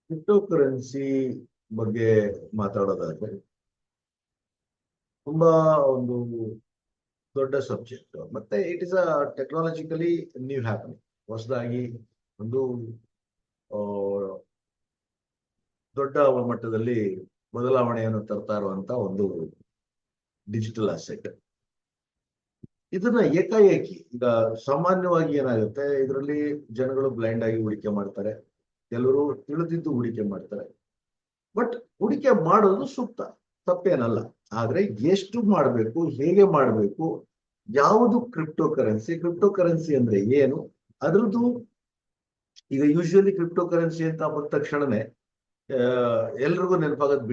Crypto currency ಬಗ್ಗೆ ಮಾತಾಡೋದಾದ್ರೆ ತುಂಬಾ ಒಂದು ದೊಡ್ಡ ಸಬ್ಜೆಕ್ಟ್. ಮತ್ತೆ it is a technologically new happening. ಹೊಸದಾಗಿ ಒಂದು ಆ, ದೊಡ್ಡ ಮಟ್ಟದಲ್ಲಿ ಬದಲಾವಣೆಯನ್ನು ತರ್ತಾ ಇರುವಂತ ಒಂದು ಡಿಜಿಟಲ್ ಅಸೆಟ್. ಇದನ್ನ ಏಕಾಏಕಿ ಈಗ ಸಾಮಾನ್ಯವಾಗಿ ಏನಾಗುತ್ತೆ, ಇದರಲ್ಲಿ ಜನಗಳು ಬ್ಲೈಂಡ್ ಆಗಿ ಹೂಡಿಕೆ ಮಾಡ್ತಾರೆ, ಕೆಲವರು ತಿಳಿದಿದ್ದು ಹೂಡಿಕೆ ಮಾಡ್ತಾರೆ. ಬಟ್ ಹೂಡಿಕೆ ಮಾಡೋದು ಸೂಕ್ತ, ತಪ್ಪೇನಲ್ಲ. ಆದ್ರೆ ಎಷ್ಟು ಮಾಡಬೇಕು, ಹೇಗೆ ಮಾಡಬೇಕು, ಯಾವುದು ಕ್ರಿಪ್ಟೋ ಕರೆನ್ಸಿ ಅಂದ್ರೆ ಏನು, ಅದ್ರದ್ದು ಈಗ ಯೂಶುವಲಿ ಕ್ರಿಪ್ಟೋ ಕರೆನ್ಸಿ ಅಂತ ಬಂದ ತಕ್ಷಣನೇ ಎಲ್ರಿಗೂ ನೆನಪಾಗೋದು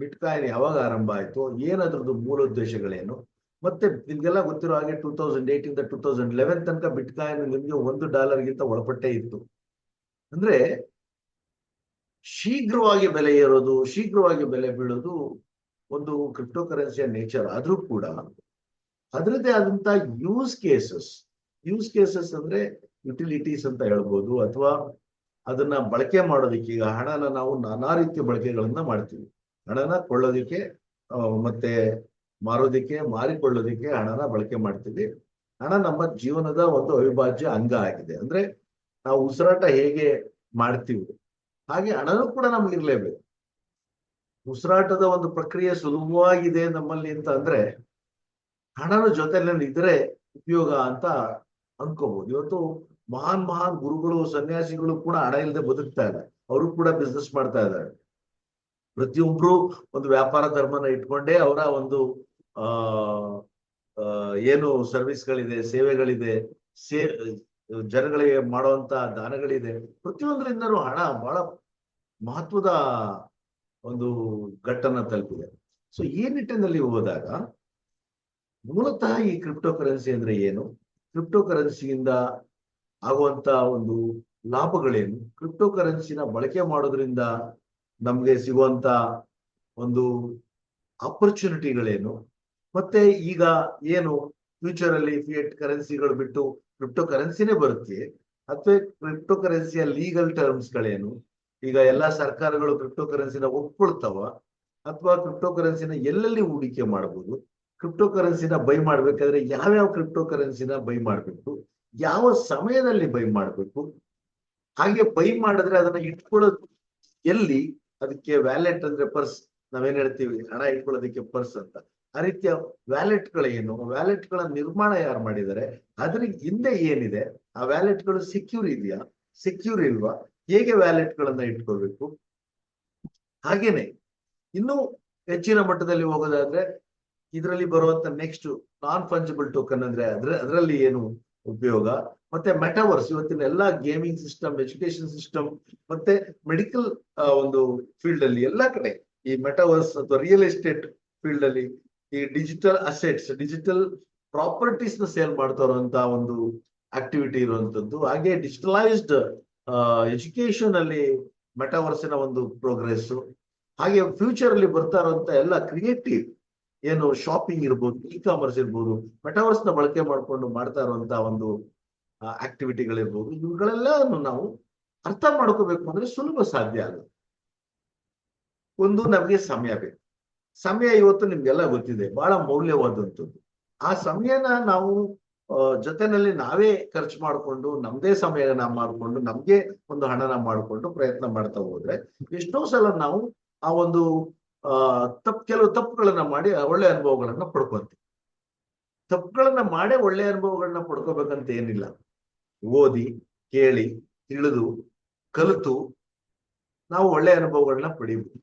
ಬಿಟ್ ಕಾಯಿನ್ ಯಾವಾಗ ಆರಂಭ ಆಯ್ತು, ಏನದ್ರದ್ದು ಮೂಲ ಉದ್ದೇಶಗಳೇನು. ಮತ್ತೆ ನಿಮ್ಗೆಲ್ಲ ಗೊತ್ತಿರೋ ಹಾಗೆ 2008 ಇಂದ 2011 ತನಕ ಬಿಟ್ ಕಾಯಿನ್ ನಿಮ್ಗೆ $1ಗಿಂತ ಒಳಪಟ್ಟೇ ಇತ್ತು. ಅಂದ್ರೆ ಶೀಘ್ರವಾಗಿ ಬೆಲೆ ಏರೋದು, ಶೀಘ್ರವಾಗಿ ಬೆಲೆ ಬೀಳೋದು ಒಂದು ಕ್ರಿಪ್ಟೋ ಕರೆನ್ಸಿಯ ನೇಚರ್. ಆದ್ರೂ ಕೂಡ ಅದರದ್ದೇ ಆದಂತ ಯೂಸ್ ಕೇಸಸ್ ಅಂದ್ರೆ ಯುಟಿಲಿಟೀಸ್ ಅಂತ ಹೇಳ್ಬೋದು, ಅಥವಾ ಅದನ್ನ ಬಳಕೆ ಮಾಡೋದಕ್ಕೆ. ಈಗ ಹಣನ ನಾವು ನಾನಾ ರೀತಿಯ ಬಳಕೆಗಳನ್ನ ಮಾಡ್ತೀವಿ. ಹಣನ ಕೊಳ್ಳೋದಿಕ್ಕೆ, ಮತ್ತೆ ಮಾರೋದಿಕ್ಕೆ, ಮಾರಿಕೊಳ್ಳೋದಿಕ್ಕೆ ಹಣನ ಬಳಕೆ ಮಾಡ್ತೀವಿ. ಹಣ ನಮ್ಮ ಜೀವನದ ಒಂದು ಅವಿಭಾಜ್ಯ ಅಂಗ ಆಗಿದೆ. ಅಂದ್ರೆ ನಾವು ಉಸಿರಾಟ ಹೇಗೆ ಮಾಡ್ತೀವಿ ಹಾಗೆ ಹಣನೂ ಕೂಡ ನಮ್ಗಿರ್ಲೇಬೇಕು. ಉಸಿರಾಟದ ಒಂದು ಪ್ರಕ್ರಿಯೆ ಸುಲಭವಾಗಿದೆ ನಮ್ಮಲ್ಲಿ ಅಂತ ಅಂದ್ರೆ ಹಣನ ಜೊತೆಲಿ ಇದ್ರೆ ಉಪಯೋಗ ಅಂತ ಅನ್ಕೋಬಹುದು. ಇವತ್ತು ಮಹಾನ್ ಗುರುಗಳು, ಸನ್ಯಾಸಿಗಳು ಕೂಡ ಹಣ ಇಲ್ಲದೆ ಬದುಕ್ತಾ ಇಲ್ಲ. ಅವರು ಕೂಡ ಬಿಸ್ನೆಸ್ ಮಾಡ್ತಾ ಇದ್ದಾರೆ. ಪ್ರತಿಯೊಬ್ರು ಒಂದು ವ್ಯಾಪಾರ ಧರ್ಮನ ಇಟ್ಕೊಂಡೇ ಅವರ ಒಂದು ಆ ಏನು ಸರ್ವಿಸ್ಗಳಿದೆ, ಸೇವೆಗಳಿದೆ, ಸೇ ಜನಗಳಿಗೆ ಮಾಡುವಂತ ದಾನಗಳಿದೆ, ಪ್ರತಿಯೊಂದರಿಂದನೂ ಹಣ ಬಹಳ ಮಹತ್ವದ ಒಂದು ಘಟ್ಟನ್ನ ತಲುಪಿದೆ. ಸೊ ಈ ನಿಟ್ಟಿನಲ್ಲಿ ಹೋದಾಗ ಮೂಲತಃ ಈ ಕ್ರಿಪ್ಟೋ ಕರೆನ್ಸಿ ಅಂದ್ರೆ ಏನು, ಕ್ರಿಪ್ಟೋ ಕರೆನ್ಸಿಯಿಂದ ಆಗುವಂತ ಒಂದು ಲಾಭಗಳೇನು, ಕ್ರಿಪ್ಟೋ ಕರೆನ್ಸಿನ ಬಳಕೆ ಮಾಡೋದ್ರಿಂದ ನಮ್ಗೆ ಸಿಗುವಂತ ಒಂದು ಆಪರ್ಚುನಿಟಿಗಳೇನು, ಮತ್ತೆ ಈಗ ಏನು ಫ್ಯೂಚರ್ ಅಲ್ಲಿ ಫಿಯಟ್ ಕರೆನ್ಸಿಗಳು ಬಿಟ್ಟು ಕ್ರಿಪ್ಟೋ ಕರೆನ್ಸಿನೇ ಬರುತ್ತೆ, ಅಥವಾ ಕ್ರಿಪ್ಟೋ ಕರೆನ್ಸಿಯ ಲೀಗಲ್ ಟರ್ಮ್ಸ್ಗಳೇನು, ಈಗ ಎಲ್ಲಾ ಸರ್ಕಾರಗಳು ಕ್ರಿಪ್ಟೋ ಕರೆನ್ಸಿನ ಒಪ್ಕೊಳ್ತಾವ, ಅಥವಾ ಕ್ರಿಪ್ಟೋ ಕರೆನ್ಸಿನ ಎಲ್ಲೆಲ್ಲಿ ಹೂಡಿಕೆ ಮಾಡಬಹುದು, ಕ್ರಿಪ್ಟೋ ಕರೆನ್ಸಿನ ಬೈ ಮಾಡ್ಬೇಕಾದ್ರೆ ಯಾವ್ಯಾವ ಕ್ರಿಪ್ಟೋ ಕರೆನ್ಸಿನ ಬೈ ಮಾಡಬೇಕು, ಯಾವ ಸಮಯದಲ್ಲಿ ಬೈ ಮಾಡಬೇಕು, ಹಾಗೆ ಬೈ ಮಾಡಿದ್ರೆ ಅದನ್ನ ಇಟ್ಕೊಳ್ಳೋದು ಎಲ್ಲಿ, ಅದಕ್ಕೆ ವ್ಯಾಲೆಟ್ ಅಂದ್ರೆ ಪರ್ಸ್, ನಾವೇನ್ ಹೇಳ್ತೀವಿ ಹಣ ಇಟ್ಕೊಳ್ಳೋದಕ್ಕೆ ಪರ್ಸ್ ಅಂತ. ಆ ರೀತಿಯ ವ್ಯಾಲೆಟ್ಗಳೇನು, ವ್ಯಾಲೆಟ್ಗಳ ನಿರ್ಮಾಣ ಯಾರು ಮಾಡಿದ್ದಾರೆ, ಅದ್ರ ಹಿಂದೆ ಏನಿದೆ, ಆ ವ್ಯಾಲೆಟ್ಗಳು ಸೆಕ್ಯೂರ್ ಇದೆಯಾ, ಸೆಕ್ಯೂರ್ ಇಲ್ವಾ, ಹೇಗೆ ವ್ಯಾಲೆಟ್ಗಳನ್ನ ಇಟ್ಕೋಬೇಕು. ಹಾಗೇನೆ ಇನ್ನು ಹೆಚ್ಚಿನ ಮಟ್ಟದಲ್ಲಿ ಹೋಗೋದಾದ್ರೆ ಇದರಲ್ಲಿ ಬರುವಂತ ನೆಕ್ಸ್ಟ್ ನಾನ್ ಫಂಜಿಬಲ್ ಟೋಕನ್ ಅಂದ್ರೆ ಅದರಲ್ಲಿ ಏನು ಉಪಯೋಗ, ಮತ್ತೆ ಮೆಟಾವರ್ಸ್. ಇವತ್ತಿನ ಎಲ್ಲಾ ಗೇಮಿಂಗ್ ಸಿಸ್ಟಮ್, ಎಜುಕೇಶನ್ ಸಿಸ್ಟಮ್, ಮತ್ತೆ ಮೆಡಿಕಲ್ ಒಂದು ಫೀಲ್ಡ್ ಅಲ್ಲಿ ಎಲ್ಲಾ ಕಡೆ ಈ ಮೆಟಾವರ್ಸ್ ಅಥವಾ ರಿಯಲ್ ಎಸ್ಟೇಟ್ ಫೀಲ್ಡ್ ಅಲ್ಲಿ ಈ ಡಿಜಿಟಲ್ ಅಸೆಟ್ಸ್, ಡಿಜಿಟಲ್ ಪ್ರಾಪರ್ಟೀಸ್ ನ ಸೇಲ್ ಮಾಡ್ತಾ ಇರುವಂತಹ ಒಂದು ಆಕ್ಟಿವಿಟಿ ಇರುವಂತದ್ದು. ಹಾಗೆ ಡಿಜಿಟಲೈಸ್ಡ್ ಎಜುಕೇಶನ್ ಅಲ್ಲಿ ಮೆಟಾವರ್ಸಿನ ಒಂದು ಪ್ರೋಗ್ರೆಸ್. ಹಾಗೆ ಫ್ಯೂಚರ್ ಅಲ್ಲಿ ಬರ್ತಾ ಇರುವಂತ ಎಲ್ಲ ಕ್ರಿಯೇಟಿವ್ ಏನು ಶಾಪಿಂಗ್ ಇರ್ಬೋದು, ಇ ಕಾಮರ್ಸ್ ಇರ್ಬೋದು, ಮೆಟಾವರ್ಸ್ ನ ಬಳಕೆ ಮಾಡ್ಕೊಂಡು ಮಾಡ್ತಾ ಇರುವಂತಹ ಒಂದು ಆಕ್ಟಿವಿಟಿಗಳಿರ್ಬೋದು, ಇವುಗಳೆಲ್ಲ ನಾವು ಅರ್ಥ ಮಾಡ್ಕೋಬೇಕು ಅಂದ್ರೆ ಸುಲಭ ಸಾಧ್ಯ ಅಲ್ಲ. ಒಂದು ನಮಗೆ ಸಮಯ ಬೇಕು. ಸಮಯ ಇವತ್ತು ನಿಮ್ಗೆಲ್ಲ ಗೊತ್ತಿದೆ, ಬಹಳ ಮೌಲ್ಯವಾದಂಥದ್ದು. ಆ ಸಮಯನ ನಾವು ಜೊತೆನಲ್ಲಿ ನಾವೇ ಖರ್ಚು ಮಾಡಿಕೊಂಡು, ನಮ್ದೇ ಸಮಯನ ಮಾಡಿಕೊಂಡು, ನಮ್ಗೆ ಒಂದು ಹಣನ ಮಾಡಿಕೊಂಡು ಪ್ರಯತ್ನ ಮಾಡ್ತಾ ಹೋದ್ರೆ ಎಷ್ಟೋ ಸಲ ನಾವು ಆ ಒಂದು ಕೆಲವು ತಪ್ಪುಗಳನ್ನ ಮಾಡಿ ಒಳ್ಳೆ ಅನುಭವಗಳನ್ನ ಪಡ್ಕೊಂತೀವಿ. ತಪ್ಪುಗಳನ್ನ ಮಾಡೇ ಒಳ್ಳೆ ಅನುಭವಗಳನ್ನ ಪಡ್ಕೋಬೇಕಂತ ಏನಿಲ್ಲ. ಓದಿ, ಕೇಳಿ, ತಿಳಿದು, ಕಲಿತು ನಾವು ಒಳ್ಳೆ ಅನುಭವಗಳನ್ನ ಪಡಿಬಹುದು.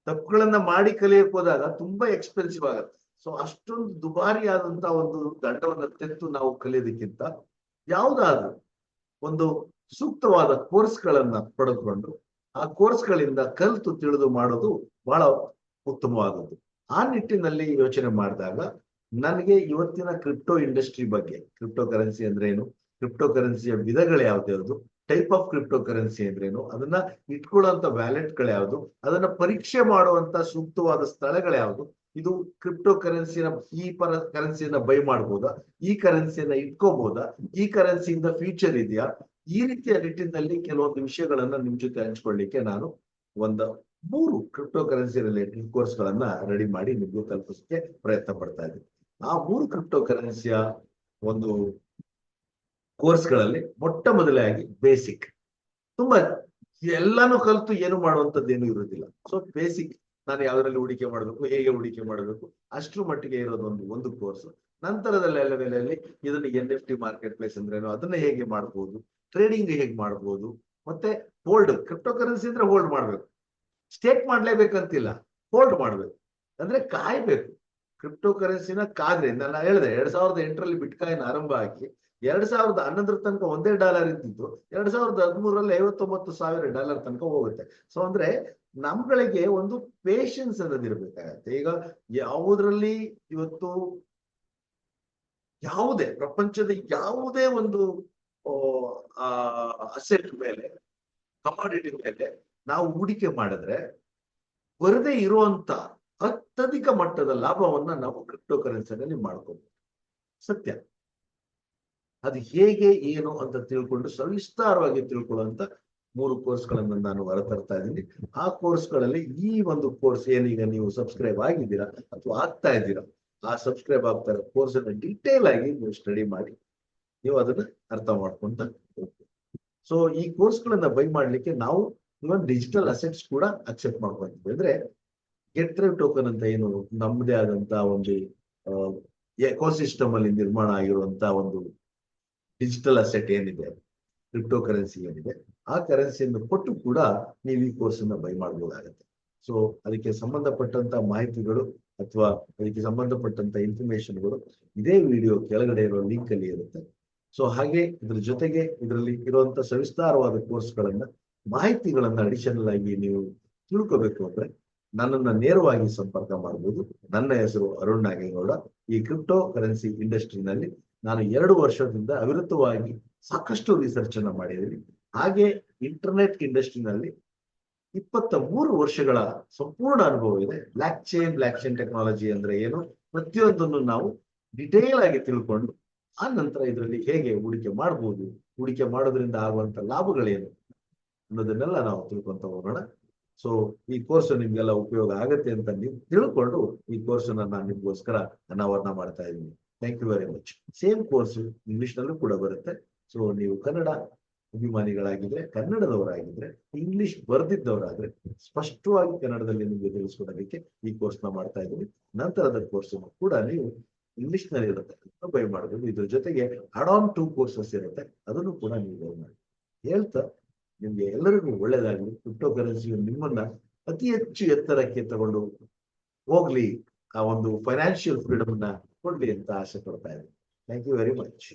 ತಪ್ಪುಗಳನ್ನ ಮಾಡಿ ಕಲಿಯಕ್ ಹೋದಾಗ ತುಂಬಾ ಎಕ್ಸ್ಪೆನ್ಸಿವ್ ಆಗುತ್ತೆ. ಸೊ ಅಷ್ಟೊಂದು ದುಬಾರಿ ಆದಂತ ಒಂದು ದಂಡವನ್ನ ತೆತ್ತು ನಾವು ಕಲಿಯೋದಕ್ಕಿಂತ ಯಾವುದಾದ್ರೂ ಒಂದು ಸೂಕ್ತವಾದ ಕೋರ್ಸ್ಗಳನ್ನ ಪಡೆದುಕೊಂಡು ಆ ಕೋರ್ಸ್ಗಳಿಂದ ಕಲಿತು ತಿಳಿದು ಮಾಡೋದು ಬಹಳ ಉತ್ತಮವಾದದ್ದು. ಆ ನಿಟ್ಟಿನಲ್ಲಿ ಯೋಚನೆ ಮಾಡಿದಾಗ ನನಗೆ ಇವತ್ತಿನ ಕ್ರಿಪ್ಟೋ ಇಂಡಸ್ಟ್ರಿ ಬಗ್ಗೆ, ಕ್ರಿಪ್ಟೋ ಕರೆನ್ಸಿ ಅಂದ್ರೆ ಏನು, ಕ್ರಿಪ್ಟೋ ಕರೆನ್ಸಿಯ ವಿಧಗಳು ಯಾವ್ದು, ಟೈಪ್ ಆಫ್ ಕ್ರಿಪ್ಟೋ ಕರೆನ್ಸಿ ಅಂದ್ರೇನು, ಅದನ್ನ ಇಟ್ಕೊಳ್ಳುವಂತ ವ್ಯಾಲೆಟ್ಗಳು ಯಾವುದು, ಅದನ್ನ ಪರೀಕ್ಷೆ ಮಾಡುವಂತ ಸೂಕ್ತವಾದ ಸ್ಥಳಗಳು ಯಾವುದು, ಇದು ಕ್ರಿಪ್ಟೋ ಕರೆನ್ಸಿನ ಈ ಕರೆನ್ಸಿಯನ್ನ ಬೈ ಮಾಡ್ಬೋದಾ, ಈ ಕರೆನ್ಸಿಯನ್ನ ಇಟ್ಕೋಬಹುದಾ, ಈ ಕರೆನ್ಸಿಯಿಂದ ಫ್ಯೂಚರ್ ಇದೆಯಾ, ಈ ರೀತಿಯ ನಿಟ್ಟಿನಲ್ಲಿ ಕೆಲವೊಂದು ವಿಷಯಗಳನ್ನ ನಿಮ್ ಜೊತೆ ಹಂಚ್ಕೊಳ್ಳಿಕ್ಕೆ ನಾನು ಒಂದು 3 ಕ್ರಿಪ್ಟೋ ಕರೆನ್ಸಿ ರಿಲೇಟೆಡ್ ಕೋರ್ಸ್ ಗಳನ್ನ ರೆಡಿ ಮಾಡಿ ನಿಮ್ಗೆ ತಲುಪಿಸಕ್ಕೆ ಪ್ರಯತ್ನ ಪಡ್ತಾ ಇದ್ದೀನಿ. ಆ 3 ಕ್ರಿಪ್ಟೋ ಕರೆನ್ಸಿಯ ಒಂದು ಕೋರ್ಸ್ ಗಳಲ್ಲಿ ಮೊಟ್ಟ ಮೊದಲಾಗಿ ಬೇಸಿಕ್, ತುಂಬಾ ಎಲ್ಲಾನು ಕಲಿತು ಏನು ಮಾಡುವಂತದ್ದು ಏನು ಇರುವುದಿಲ್ಲ. ಸೊ ಬೇಸಿಕ್, ನಾನು ಯಾವ್ದ್ರಲ್ಲಿ ಹೂಡಿಕೆ ಮಾಡಬೇಕು, ಹೇಗೆ ಹೂಡಿಕೆ ಮಾಡಬೇಕು, ಅಷ್ಟ್ರ ಮಟ್ಟಿಗೆ ಇರೋದು ಒಂದು ಕೋರ್ಸ್. ನಂತರದ ಲೆವೆಲಲ್ಲಿ ಇದನ್ನ NFT ಮಾರ್ಕೆಟ್ ಪ್ಲೇಸ್ ಅಂದ್ರೇನು, ಅದನ್ನ ಹೇಗೆ ಮಾಡಬಹುದು, ಟ್ರೇಡಿಂಗ್ ಹೇಗೆ ಮಾಡಬಹುದು, ಮತ್ತೆ ಹೋಲ್ಡ್, ಕ್ರಿಪ್ಟೋ ಕರೆನ್ಸಿ ಅಂದ್ರೆ ಹೋಲ್ಡ್ ಮಾಡ್ಬೇಕು, ಸ್ಟೇಕ್ ಮಾಡ್ಲೇಬೇಕಂತಿಲ್ಲ, ಹೋಲ್ಡ್ ಮಾಡ್ಬೇಕು. ಅಂದ್ರೆ ಕಾಯ್ಬೇಕು. ಕ್ರಿಪ್ಟೋ ಕರೆನ್ಸಿನ ಕಾದ್ರೆ, ನಾನು ಹೇಳಿದೆ 2008ರಲ್ಲಿ ಬಿಟ್ಕಾಯಿನ್ ಆರಂಭ ಆಗಿ 2011 ತನಕ $1 ಇದ್ದಿದ್ದು 2013ರಲ್ಲಿ $59,000 ತನಕ ಹೋಗುತ್ತೆ. ಸೊ ಅಂದ್ರೆ ನಮ್ಗಳಿಗೆ ಒಂದು ಪೇಶನ್ಸ್ ಅನ್ನೋದಿರ್ಬೇಕಾಗತ್ತೆ. ಈಗ ಯಾವುದ್ರಲ್ಲಿ ಇವತ್ತು ಯಾವುದೇ ಪ್ರಪಂಚದ ಯಾವುದೇ ಒಂದು ಅಸೆಟ್ ಮೇಲೆ, ಕಮಾಡಿಟಿ ಮೇಲೆ ನಾವು ಹೂಡಿಕೆ ಮಾಡಿದ್ರೆ ಬರದೇ ಇರುವಂತ ಅತ್ಯಧಿಕ ಮಟ್ಟದ ಲಾಭವನ್ನ ನಾವು ಕ್ರಿಪ್ಟೋ ಕರೆನ್ಸಿನಲ್ಲಿ ಮಾಡ್ಕೋಬಹುದು. ಸತ್ಯ. ಅದು ಹೇಗೆ ಏನು ಅಂತ ತಿಳ್ಕೊಂಡು ಸವಿಸ್ತಾರವಾಗಿ ತಿಳ್ಕೊಳ್ಳುವಂತ 3 ಕೋರ್ಸ್ಗಳನ್ನು ನಾನು ಹೊರತರ್ತಾ ಇದ್ದೀನಿ. ಆ ಕೋರ್ಸ್ಗಳಲ್ಲಿ ಈ ಒಂದು ಕೋರ್ಸ್ ಏನೀಗ ನೀವು ಸಬ್ಸ್ಕ್ರೈಬ್ ಆಗಿದ್ದೀರಾ ಅಥವಾ ಆಗ್ತಾ ಇದ್ದೀರಾ, ಆ ಸಬ್ಸ್ಕ್ರೈಬ್ ಆಗ್ತಾ ಇರೋ ಕೋರ್ಸ್ ಅನ್ನ ಡೀಟೇಲ್ ಆಗಿ ನೀವು ಸ್ಟಡಿ ಮಾಡಿ ನೀವು ಅದನ್ನ ಅರ್ಥ ಮಾಡ್ಕೊಂತ ಹೋಗ್ತೀವಿ. ಸೊ ಈ ಕೋರ್ಸ್ಗಳನ್ನ ಬೈ ಮಾಡ್ಲಿಕ್ಕೆ ನಾವು ಇವನ್ ಡಿಜಿಟಲ್ ಅಸೆಟ್ಸ್ ಕೂಡ ಅಕ್ಸೆಪ್ಟ್ ಮಾಡ್ಕೊಂತೀವಿ. ಅಂದ್ರೆ ಗೆಟ್ ರೈವ್ ಟೋಕನ್ ಅಂತ ಏನು ನಮ್ಮದೇ ಆದಂತ ಒಂದು ಎಕೋಸಿಸ್ಟಮ್ ಅಲ್ಲಿ ನಿರ್ಮಾಣ ಆಗಿರುವಂತ ಒಂದು ಡಿಜಿಟಲ್ ಅಸೆಟ್ ಏನಿದೆ, ಕ್ರಿಪ್ಟೋ ಕರೆನ್ಸಿ ಏನಿದೆ, ಆ ಕರೆನ್ಸಿಯನ್ನು ಕೊಟ್ಟು ಕೂಡ ನೀವು ಈ ಕೋರ್ಸ್ ಅನ್ನ ಬೈ ಮಾಡಬಹುದಾಗತ್ತೆ. ಸೊ ಅದಕ್ಕೆ ಸಂಬಂಧಪಟ್ಟಂತ ಮಾಹಿತಿಗಳು ಅಥವಾ ಅದಕ್ಕೆ ಸಂಬಂಧಪಟ್ಟಂತ ಇನ್ಫಾರ್ಮೇಶನ್ಗಳು ಇದೇ ವಿಡಿಯೋ ಕೆಳಗಡೆ ಇರೋ ಲಿಂಕ್ ಅಲ್ಲಿ ಇರುತ್ತೆ. ಸೊ ಹಾಗೆ ಇದ್ರ ಜೊತೆಗೆ ಇದರಲ್ಲಿ ಇರುವಂತ ಸವಿಸ್ತಾರವಾದ ಕೋರ್ಸ್ಗಳನ್ನ, ಮಾಹಿತಿಗಳನ್ನ ಅಡಿಷನಲ್ ಆಗಿ ನೀವು ತಿಳ್ಕೋಬೇಕು ಅಂದ್ರೆ ನನ್ನನ್ನ ನೇರವಾಗಿ ಸಂಪರ್ಕ ಮಾಡಬಹುದು. ನನ್ನ ಹೆಸರು ಅರುಣ್ ನಾಗೇಗೌಡ. ಈ ಕ್ರಿಪ್ಟೋ ಕರೆನ್ಸಿ ಇಂಡಸ್ಟ್ರಿನಲ್ಲಿ ನಾನು 2 ವರ್ಷದಿಂದ ಅವಿರತವಾಗಿ ಸಾಕಷ್ಟು ರಿಸರ್ಚ್ ಅನ್ನ ಮಾಡಿದ್ದೀನಿ. ಹಾಗೆ ಇಂಟರ್ನೆಟ್ ಇಂಡಸ್ಟ್ರಿನಲ್ಲಿ 23 ವರ್ಷಗಳ ಸಂಪೂರ್ಣ ಅನುಭವ ಇದೆ. ಬ್ಲಾಕ್ ಚೈನ್ ಟೆಕ್ನಾಲಜಿ ಅಂದ್ರೆ ಏನು, ಪ್ರತಿಯೊಂದನ್ನು ನಾವು ಡಿಟೇಲ್ ಆಗಿ ತಿಳ್ಕೊಂಡು ಆ ನಂತರ ಇದರಲ್ಲಿ ಹೇಗೆ ಹೂಡಿಕೆ ಮಾಡಬಹುದು, ಹೂಡಿಕೆ ಮಾಡೋದ್ರಿಂದ ಆಗುವಂತ ಲಾಭಗಳೇನು ಅನ್ನೋದನ್ನೆಲ್ಲ ನಾವು ತಿಳ್ಕೊಂತ ಹೋಗೋಣ. ಸೊ ಈ ಕೋರ್ಸ್ ನಿಮ್ಗೆಲ್ಲ ಉಪಯೋಗ ಆಗತ್ತೆ ಅಂತ ನೀವು ತಿಳ್ಕೊಂಡು ಈ ಕೋರ್ಸ್ ನಾನು ನಿಮ್ಗೋಸ್ಕರ ಅನಾವರಣ ಮಾಡ್ತಾ ಇದ್ದೀನಿ. Thank you very much. Same course English ನಲ್ಲೂ ಕೂಡ ಬರುತ್ತೆ. ಸೊ ನೀವು ಕನ್ನಡ ಅಭಿಮಾನಿಗಳಾಗಿದ್ರೆ, ಕನ್ನಡದವರಾಗಿದ್ರೆ, ಇಂಗ್ಲಿಷ್ ಬರ್ದಿದ್ದವರಾದ್ರೆ ಸ್ಪಷ್ಟವಾಗಿ ಕನ್ನಡದಲ್ಲಿ ನಿಮಗೆ ತಿಳಿಸ್ಕೊಡೋದಕ್ಕೆ ಈ ಕೋರ್ಸ್ ನ ಮಾಡ್ತಾ ಇದ್ದೀನಿ. ನಂತರದ ಕೋರ್ಸ್ ಕೂಡ ನೀವು ಇಂಗ್ಲಿಷ್ ನಲ್ಲಿ ಇರುತ್ತೆ, ಬೈ ಮಾಡಬಹುದು. ಇದ್ರ ಜೊತೆಗೆ ಆಡ್ ಆನ್ 2 ಕೋರ್ಸಸ್ ಇರುತ್ತೆ, ಅದನ್ನು ಕೂಡ ನೀವು ಬೈ ಮಾಡಿ. ಹೇಳ್ತಾ ನಿಮ್ಗೆ ಎಲ್ಲರಿಗೂ ಒಳ್ಳೇದಾಗ್ಲಿ. ಕ್ರಿಪ್ಟೋ ಕರೆನ್ಸಿ ನಿಮ್ಮನ್ನ ಅತಿ ಹೆಚ್ಚು ಎತ್ತರಕ್ಕೆ ತಗೊಂಡು ಹೋಗ್ಲಿ, ಆ ಒಂದು ಫೈನಾನ್ಷಿಯಲ್ ಫ್ರೀಡಮ್ ನ ಕೊಡ್ಲಿ ಅಂತ ಆಸೆ ಪಡ್ತಾ ಇದ್ದೀನಿ. Thank you very much.